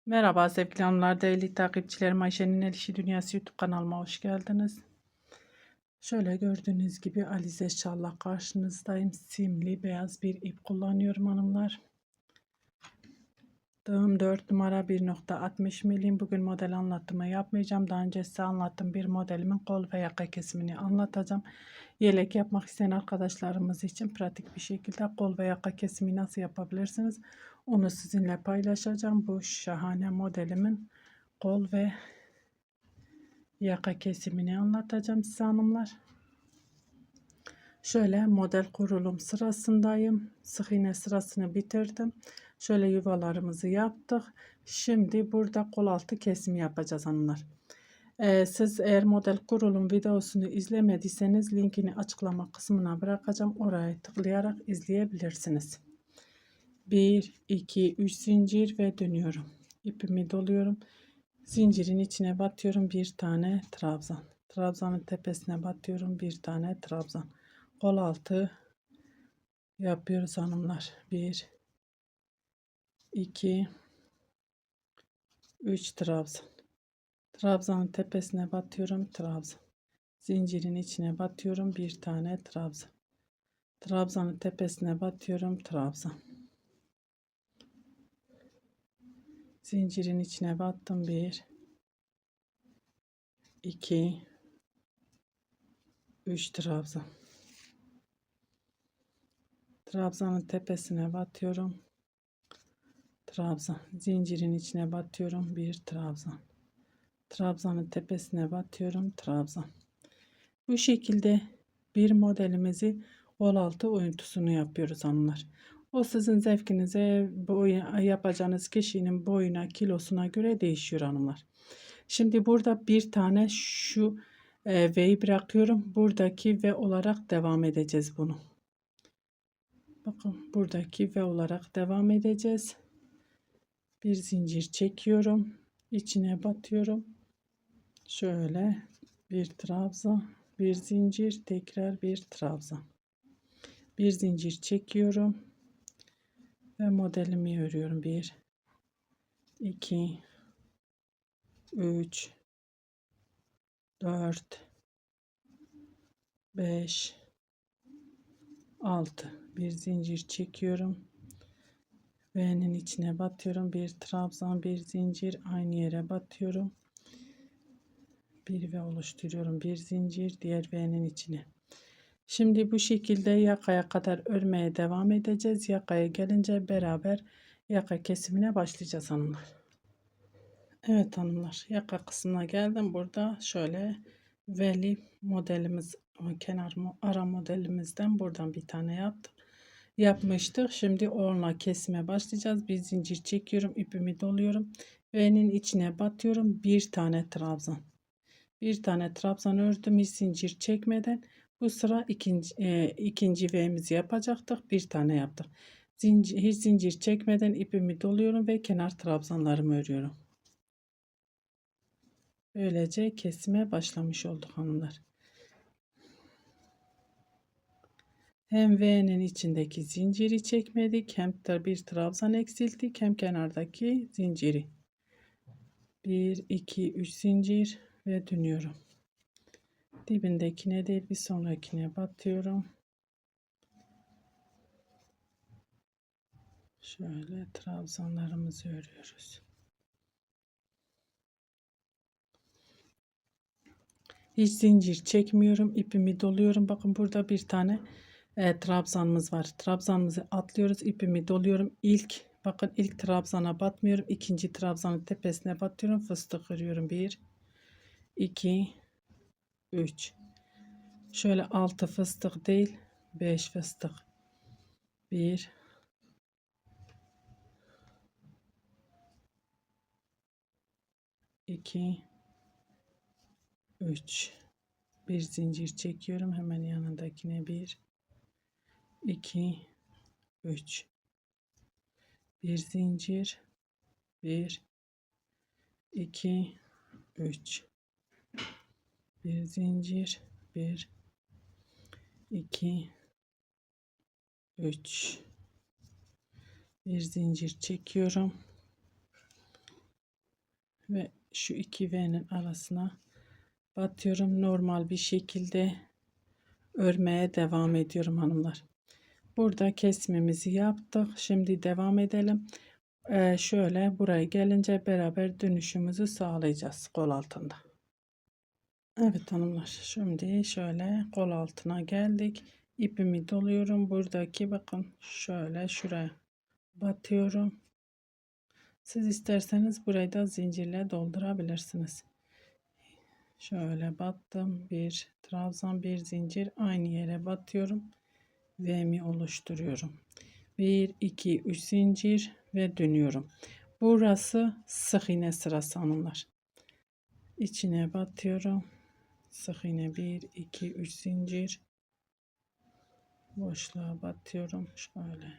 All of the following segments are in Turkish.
Merhaba sevgili hanımlar, değerli takipçilerim. Ayşe'nin El İşi Dünyası YouTube kanalıma hoş geldiniz. Şöyle gördüğünüz gibi Alize Şal'la karşınızdayım. Simli beyaz bir ip kullanıyorum hanımlar. Tığım 4 numara 1,60 milim. Bugün model anlatımı yapmayacağım. Daha önce size anlattığım bir modelimin kol ve yaka kesimini anlatacağım. Yelek yapmak isteyen arkadaşlarımız için pratik bir şekilde kol ve yaka kesimi nasıl yapabilirsiniz? Onu sizinle paylaşacağım. Bu şahane modelimin kol ve yaka kesimini anlatacağım size hanımlar. Şöyle model kurulum sırasındayım. Sık iğne sırasını bitirdim. Şöyle yuvalarımızı yaptık. Şimdi burada kol altı kesimi yapacağız hanımlar. Siz eğer model kurulum videosunu izlemediyseniz linkini açıklama kısmına bırakacağım. Oraya tıklayarak izleyebilirsiniz. 1, 2, 3 zincir ve dönüyorum. İpimi doluyorum. Zincirin içine batıyorum, bir tane trabzan. Trabzanın tepesine batıyorum, bir tane trabzan. Kol altı yapıyoruz hanımlar. 1, 2, 3 trabzan. Trabzanın tepesine batıyorum, trabzan. Zincirin içine batıyorum, bir tane trabzan. Trabzanın tepesine batıyorum, trabzan. Zincirin içine battım, 1, 2, 3 trabzan. Trabzanın tepesine batıyorum, trabzan. Zincirin içine batıyorum, bir trabzan. Trabzanın tepesine batıyorum, trabzan. Bu şekilde bir modelimizi kol altı oyuntusunu yapıyoruz hanımlar. O sizin zevkinize, yapacağınız kişinin boyuna, kilosuna göre değişiyor hanımlar. Şimdi burada bir tane şu V'yi bırakıyorum. Buradaki V olarak devam edeceğiz bunu. Bakın buradaki V olarak devam edeceğiz. Bir zincir çekiyorum. İçine batıyorum. Şöyle bir trabzan, bir zincir, tekrar bir trabzan. Bir zincir çekiyorum ve modelimi örüyorum. 1, 2, 3, 4, 5, 6. Bir zincir çekiyorum. V'nin içine batıyorum. Bir trabzan, bir zincir, aynı yere batıyorum. Bir V oluşturuyorum. Bir zincir, diğer V'nin içine. Şimdi bu şekilde yakaya kadar örmeye devam edeceğiz. Yakaya gelince beraber yaka kesimine başlayacağız hanımlar. Evet hanımlar, yaka kısmına geldim. Burada şöyle veli modelimiz, kenar ara modelimizden buradan bir tane yapmıştık. Şimdi orla kesime başlayacağız. Bir zincir çekiyorum, ipimi doluyorum. V'nin içine batıyorum. Bir tane trabzan. Bir tane trabzan ördüm hiç zincir çekmeden. Bu sıra ikinci V'mizi yapacaktık. Bir tane yaptık. Hiç zincir çekmeden ipimi doluyorum ve kenar trabzanlarımı örüyorum. Böylece kesime başlamış olduk hanımlar. Hem V'nin içindeki zinciri çekmedik, hem de bir trabzan eksilttik, hem kenardaki zinciri. 1, 2, 3 zincir ve dönüyorum. Dibindekine değil bir sonrakine batıyorum. Şöyle trabzanlarımızı örüyoruz. Hiç zincir çekmiyorum. İpimi doluyorum. Bakın burada bir tane trabzanımız var. Trabzanımızı atlıyoruz. İpimi doluyorum. Bakın ilk trabzana batmıyorum. İkinci trabzanın tepesine batıyorum. Fıstık örüyorum. 1, 2, 3. Şöyle 6 fıstık değil, 5 fıstık. 1, 2, 3. Bir zincir çekiyorum. Hemen yanındakine 1, 2, 3. Bir zincir. 1, 2, 3. Bir zincir. 1, 2, 3. Bir zincir çekiyorum. ve şu iki V'nin arasına batıyorum. Normal bir şekilde örmeye devam ediyorum hanımlar. Burada kesmemizi yaptık. Şimdi devam edelim. Şöyle buraya gelince beraber dönüşümüzü sağlayacağız kol altında. Evet hanımlar, şimdi şöyle kol altına geldik. İpimi doluyorum. Buradaki bakın şöyle şuraya batıyorum. Siz isterseniz burayı da zincirle doldurabilirsiniz. Şöyle battım. Bir trabzan, bir zincir, aynı yere batıyorum. V'mi oluşturuyorum. 1 2 3 zincir ve dönüyorum. Burası sık iğne sırası hanımlar. İçine batıyorum. Sık iğne 1 2 3 zincir. Boşluğa batıyorum. Şöyle.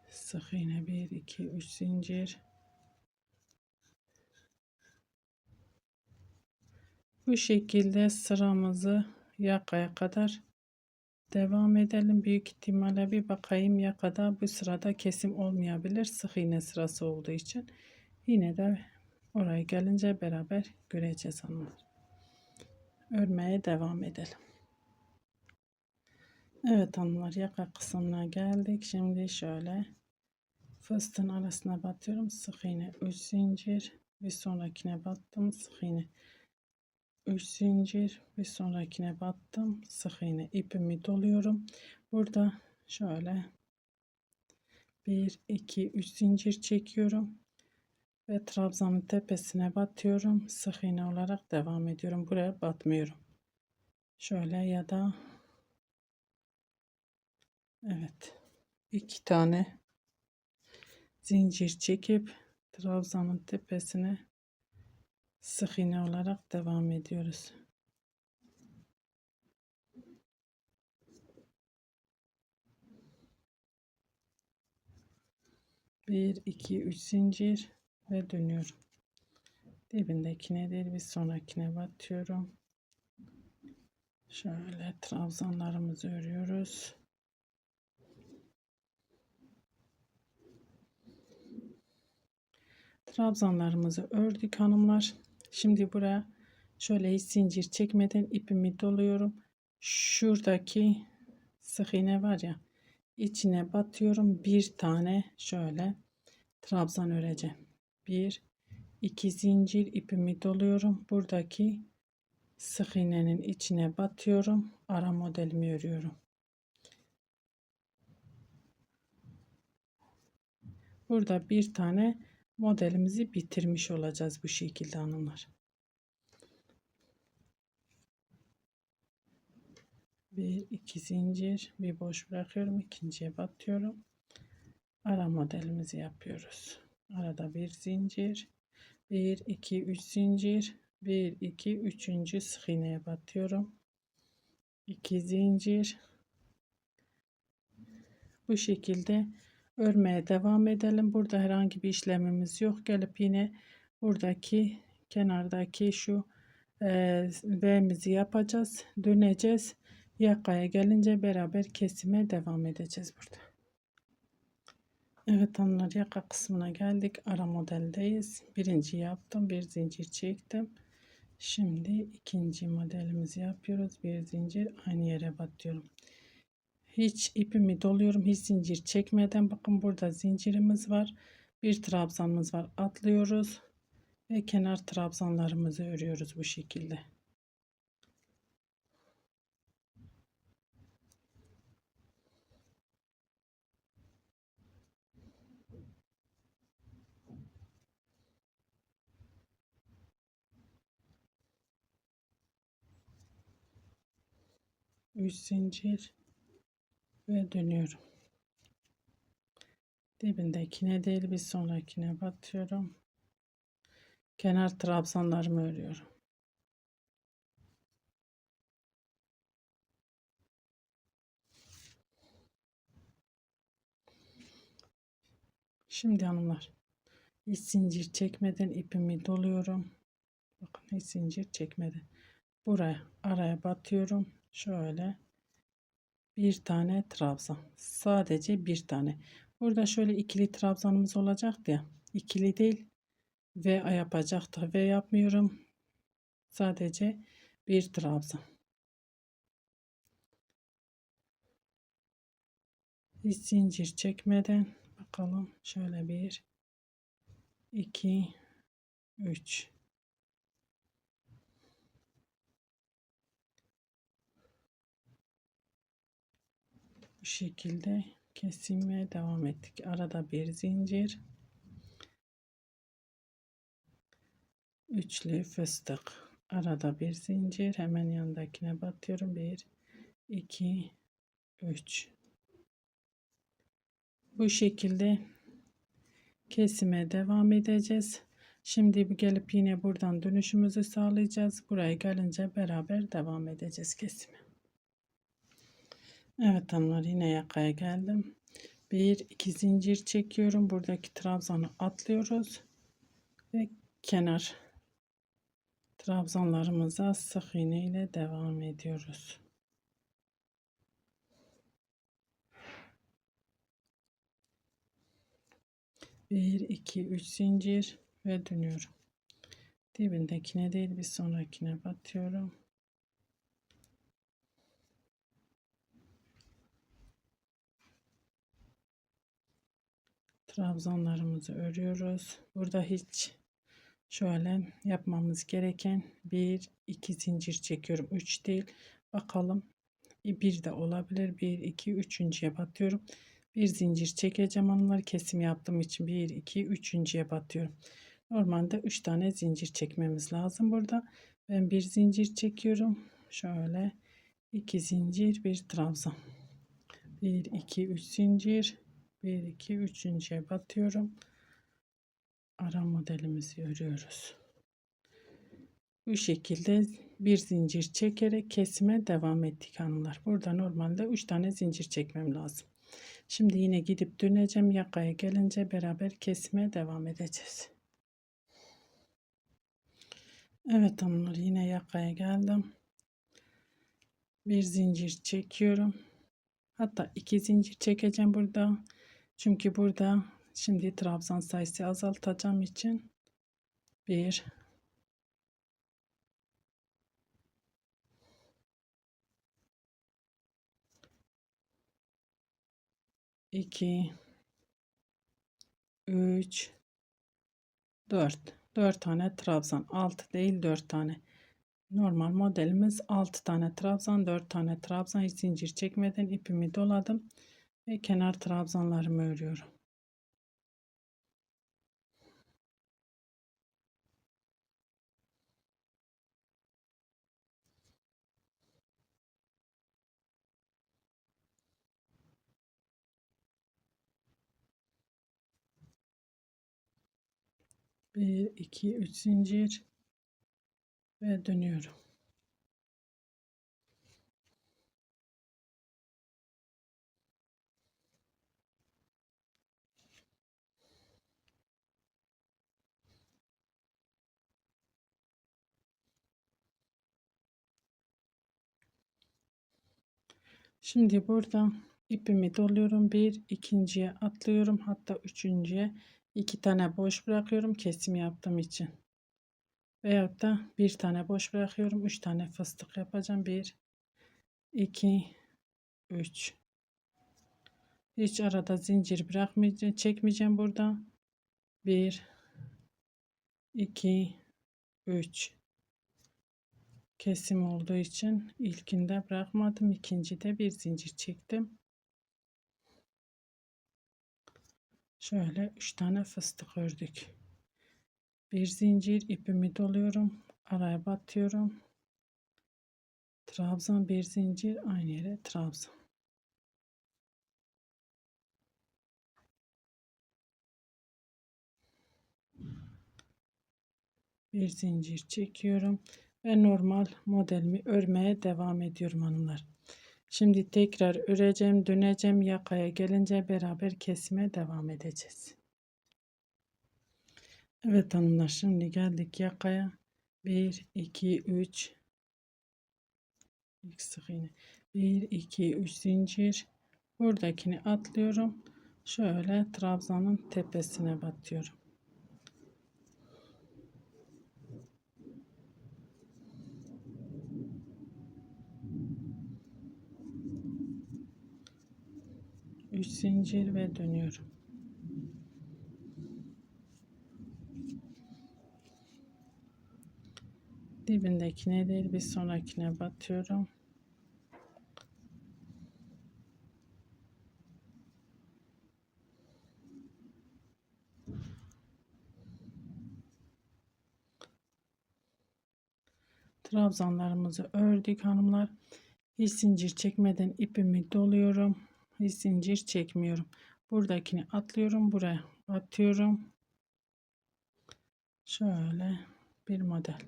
Sık iğne 1 2 3 zincir. Bu şekilde sıramızı yakaya kadar devam edelim. Büyük ihtimalle bir bakayım yakada bu sırada kesim olmayabilir. Sık iğne sırası olduğu için. Yine de oraya gelince beraber göreceğiz hanımlar. Örmeye devam edelim. Evet hanımlar, yaka kısmına geldik. Şimdi şöyle fıstığın arasına batıyorum. Sık iğne 3 zincir. Bir sonrakine battım. Sık iğne 3 zincir. Bir sonrakine battım. Sık iğne, ipimi doluyorum. Burada şöyle 1 2 3 zincir çekiyorum ve trabzanın tepesine batıyorum. Sık iğne olarak devam ediyorum. Buraya batmıyorum. Şöyle ya da evet, 2 tane zincir çekip trabzanın tepesine sık iğne olarak devam ediyoruz. 1 2 3 zincir ve dönüyorum. Dibindekine değil, bir sonrakine batıyorum. Şöyle trabzanlarımızı örüyoruz. Trabzanlarımızı ördük hanımlar. Şimdi buraya şöyle hiç zincir çekmeden ipimi doluyorum. Şuradaki sık iğne var ya, içine batıyorum. Bir tane şöyle trabzan öreceğim. 1 2 zincir, ipimi doluyorum. Buradaki sık iğnenin içine batıyorum. Ara modelimi örüyorum. Burada bir tane modelimizi bitirmiş olacağız bu şekilde hanımlar. Bir iki zincir, bir boş bırakıyorum, ikinciye batıyorum. Ara modelimizi yapıyoruz. Arada bir zincir, 1 2 3 zincir, 1 2 3. sık iğneye batıyorum. 2 zincir. Bu şekilde örmeye devam edelim. Burada herhangi bir işlemimiz yok. Gelip yine buradaki kenardaki şu V'mizi yapacağız. Döneceğiz. Yakaya gelince beraber kesime devam edeceğiz burada. Evet hanımlar, yaka kısmına geldik. Ara modeldeyiz. Birinci yaptım. Bir zincir çektim. Şimdi ikinci modelimizi yapıyoruz. Bir zincir, aynı yere batıyorum. Hiç ipimi doluyorum. Hiç zincir çekmeden. Bakın burada zincirimiz var. Bir trabzanımız var. Atlıyoruz. Ve kenar trabzanlarımızı örüyoruz bu şekilde. Üç zincir ve dönüyorum. Dibindekine değil, bir sonrakine batıyorum. Kenar trabzanlarımı örüyorum. Şimdi hanımlar, hiç zincir çekmeden ipimi doluyorum. Bakın, hiç zincir çekmeden buraya araya batıyorum. Şöyle bir tane trabzan, sadece bir tane. Burada şöyle ikili trabzanımız olacaktı ya, ikili değil, V yapacak da V yapmıyorum. Sadece bir trabzan. Hiç zincir çekmeden bakalım. Şöyle 1 2 3. Bu şekilde kesilmeye devam ettik. Arada bir zincir. Üçlü fıstık. Arada bir zincir. Hemen yanındakine batıyorum. 1 2 3. Bu şekilde kesime devam edeceğiz. Şimdi gelip yine buradan dönüşümüzü sağlayacağız. Buraya gelince beraber devam edeceğiz kesime. Evet hanımlar, yine yakaya geldim. 1 2 zincir çekiyorum. Buradaki trabzanı atlıyoruz ve kenar trabzanlarımıza sık iğne ile devam ediyoruz. Bir, iki, üç zincir ve dönüyorum. Dibindekine değil, bir sonrakine batıyorum. Trabzanlarımızı örüyoruz. Burada hiç şöyle yapmamız gereken 1 2 zincir çekiyorum. 3 değil. Bakalım, bir de olabilir. 1 2 üçüncüye batıyorum. Bir zincir çekeceğim hanımlar. Kesim yaptığım için 1 2 üçüncüye batıyorum. Normalde 3 tane zincir çekmemiz lazım burada. Ben bir zincir çekiyorum. Şöyle 2 zincir, bir trabzan. 1 2 3 zincir. 1 2 üçüncüye batıyorum. Ara modelimizi örüyoruz. Bu şekilde bir zincir çekerek kesime devam ettik hanımlar. Burada normalde 3 tane zincir çekmem lazım. Şimdi yine gidip döneceğim. Yakaya gelince beraber kesime devam edeceğiz. Evet hanımlar, yine yakaya geldim. Bir zincir çekiyorum. Hatta 2 zincir çekeceğim burada. Çünkü burada şimdi trabzan sayısı azaltacağım için 1 2 3 4 tane trabzan, 6 değil 4 tane. Normal modelimiz 6 tane trabzan, 4 tane trabzan. Hiç zincir çekmeden ipimi doladım ve kenar trabzanlarımı örüyorum. Bir 2 3 zincir ve dönüyorum. Şimdi burada ipimi doluyorum. Bir ikinciye atlıyorum. Hatta üçüncüye 2 tane boş bırakıyorum kesim yaptığım için. Veyahut da bir tane boş bırakıyorum. 3 tane fıstık yapacağım. 1 2 3. Hiç arada zincir bırakmayacağım, çekmeyeceğim burada. 1 2 3. Kesim olduğu için ilkinde bırakmadım. İkincide bir zincir çektim. Şöyle 3 tane fıstık ördük. Bir zincir, ipimi doluyorum. Araya batıyorum. Trabzan, bir zincir, aynı yere trabzan. Bir zincir çekiyorum ve normal modelimi örmeye devam ediyorum hanımlar. Şimdi tekrar öreceğim, döneceğim. Yakaya gelince beraber kesime devam edeceğiz. Evet hanımlar, şimdi geldik yakaya. 1 2 3 ilk sık iğne. 1 2 3 zincir. Buradakini atlıyorum. Şöyle trabzanın tepesine batıyorum. 3 zincir ve dönüyorum. Dibindekine değil bir sonrakine batıyorum. Trabzanlarımızı ördük hanımlar. Hiç zincir çekmeden ipimi doluyorum. Hiç zincir çekmiyorum. Buradakini atlıyorum, buraya atıyorum. Şöyle bir model.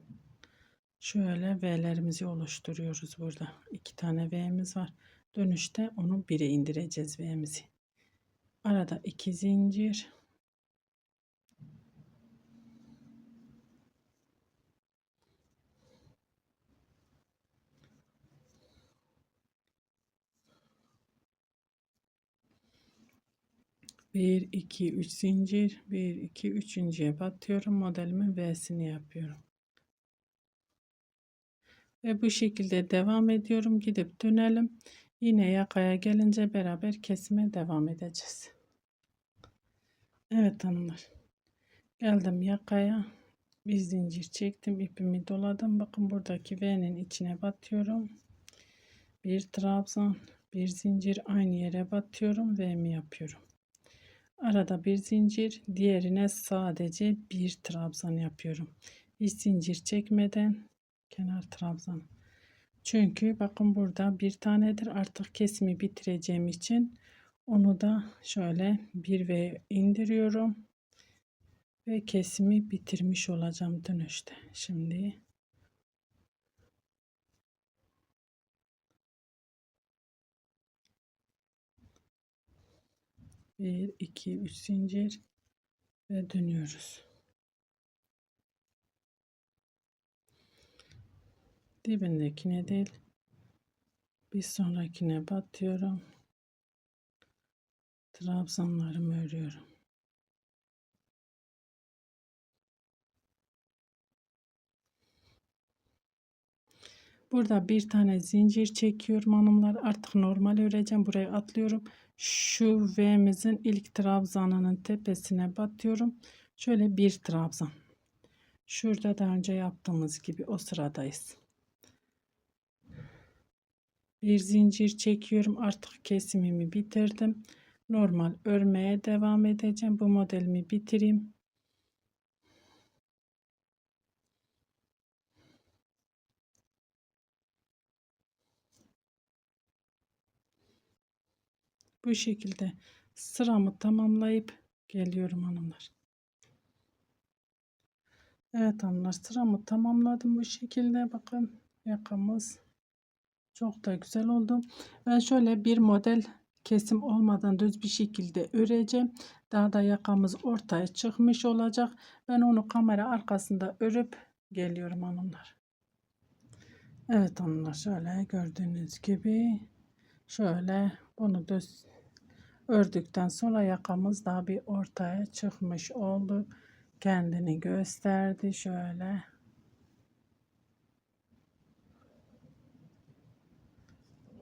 Şöyle V'lerimizi oluşturuyoruz burada. 2 tane V'miz var. Dönüşte onu 1'e indireceğiz V'mizi. Arada 2 zincir. Bir, iki, üç zincir. Bir, iki, üçüncüye batıyorum. Modelimin V'sini yapıyorum. Ve bu şekilde devam ediyorum. Gidip dönelim. Yine yakaya gelince beraber kesime devam edeceğiz. Evet hanımlar. Geldim yakaya. Bir zincir çektim. İpimi doladım. Bakın buradaki V'nin içine batıyorum. Bir trabzan. Bir zincir aynı yere batıyorum. V'mi yapıyorum. Arada bir zincir. Diğerine sadece bir trabzan yapıyorum. Hiç zincir çekmeden kenar trabzan. Çünkü bakın burada bir tanedir. Artık kesimi bitireceğim için onu da şöyle bir ve indiriyorum. Ve kesimi bitirmiş olacağım dönüşte. Şimdi bir, iki, üç zincir ve dönüyoruz. Dibindekine değil bir sonrakine batıyorum. Trabzanlarımı örüyorum. Burada bir tane zincir çekiyorum hanımlar. Artık normal öreceğim. Buraya atlıyorum. Şu V'mizin ilk trabzanının tepesine batıyorum. Şöyle bir trabzan. Şurada daha önce yaptığımız gibi o sıradayız. Bir zincir çekiyorum. Artık kesimimi bitirdim. Normal örmeye devam edeceğim. Bu modelimi bitireyim. Bu şekilde sıramı tamamlayıp geliyorum hanımlar. Evet hanımlar, sıramı tamamladım bu şekilde. Bakın yakamız çok da güzel oldu. Ben şöyle bir model kesim olmadan düz bir şekilde öreceğim. Daha da yakamız ortaya çıkmış olacak. Ben onu kamera arkasında örüp geliyorum hanımlar. Evet hanımlar, şöyle gördüğünüz gibi şöyle bunu düz ördükten sonra yakamız daha bir ortaya çıkmış oldu. Kendini gösterdi şöyle.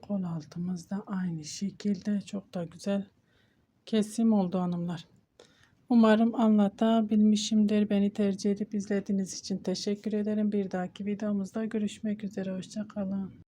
Kol altımız da aynı şekilde çok da güzel kesim oldu hanımlar. Umarım anlatabilmişimdir. Beni tercih edip izlediğiniz için teşekkür ederim. Bir dahaki videomuzda görüşmek üzere. Hoşça kalın.